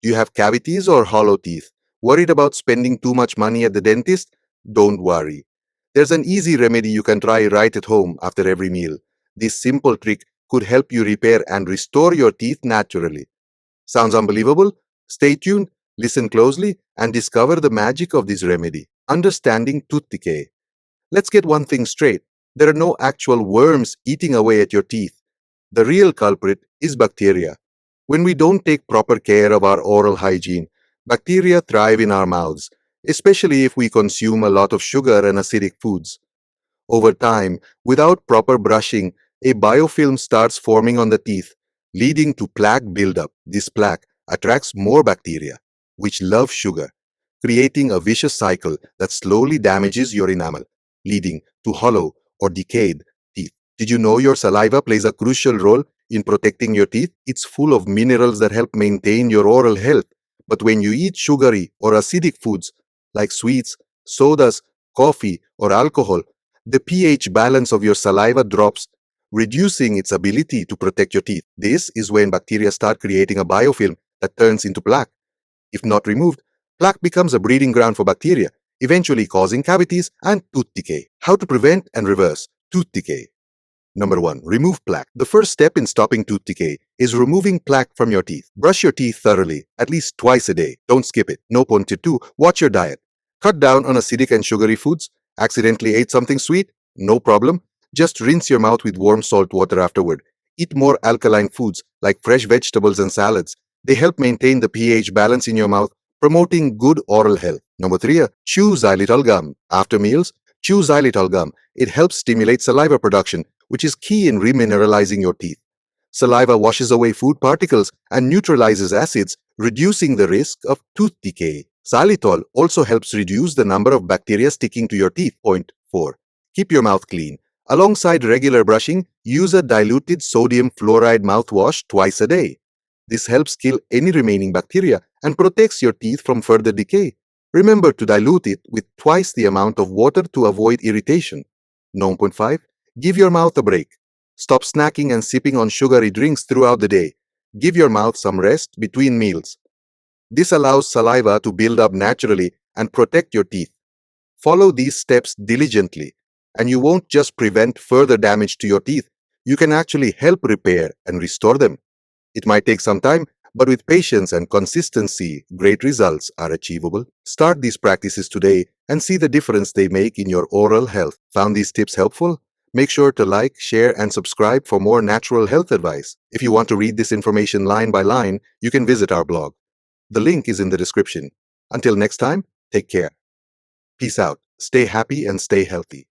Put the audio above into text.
Do you have cavities or hollow teeth? Worried about spending too much money at the dentist? Don't worry. There's an easy remedy you can try right at home after every meal. This simple trick could help you repair and restore your teeth naturally. Sounds unbelievable? Stay tuned, listen closely, and discover the magic of this remedy. Understanding tooth decay. Let's get one thing straight. There are no actual worms eating away at your teeth. The real culprit is bacteria. When we don't take proper care of our oral hygiene, bacteria thrive in our mouths, especially if we consume a lot of sugar and acidic foods. Over time, without proper brushing, a biofilm starts forming on the teeth, leading to plaque buildup. This plaque attracts more bacteria, which love sugar, creating a vicious cycle that slowly damages your enamel, leading to hollow or decayed teeth. Did you know your saliva plays a crucial role in protecting your teeth? It's full of minerals that help maintain your oral health. But when you eat sugary or acidic foods like sweets, sodas, coffee, or alcohol, the pH balance of your saliva drops, reducing its ability to protect your teeth. This is when bacteria start creating a biofilm that turns into plaque. If not removed, plaque becomes a breeding ground for bacteria, eventually causing cavities and tooth decay. How to prevent and reverse tooth decay? Number 1. Remove plaque. The first step in stopping tooth decay is removing plaque from your teeth. Brush your teeth thoroughly, at least twice a day. Don't skip it. No. 2. Watch your diet. Cut down on acidic and sugary foods. Accidentally ate something sweet? No problem. Just rinse your mouth with warm salt water afterward. Eat more alkaline foods like fresh vegetables and salads. They help maintain the pH balance in your mouth, promoting good oral health. Number 3. Chew xylitol gum. After meals, chew xylitol gum. It helps stimulate saliva production, which is key in remineralizing your teeth. Saliva washes away food particles and neutralizes acids, reducing the risk of tooth decay. Xylitol also helps reduce the number of bacteria sticking to your teeth. Point 4. Keep your mouth clean. Alongside regular brushing, use a diluted sodium fluoride mouthwash twice a day. This helps kill any remaining bacteria and protects your teeth from further decay. Remember to dilute it with twice the amount of water to avoid irritation. 9.5. Give your mouth a break. Stop snacking and sipping on sugary drinks throughout the day. Give your mouth some rest between meals. This allows saliva to build up naturally and protect your teeth. Follow these steps diligently, and you won't just prevent further damage to your teeth, you can actually help repair and restore them. It might take some time, but with patience and consistency, great results are achievable. Start these practices today and see the difference they make in your oral health. Found these tips helpful? Make sure to like, share, and subscribe for more natural health advice. If you want to read this information line by line, you can visit our blog. The link is in the description. Until next time, take care. Peace out. Stay happy and stay healthy.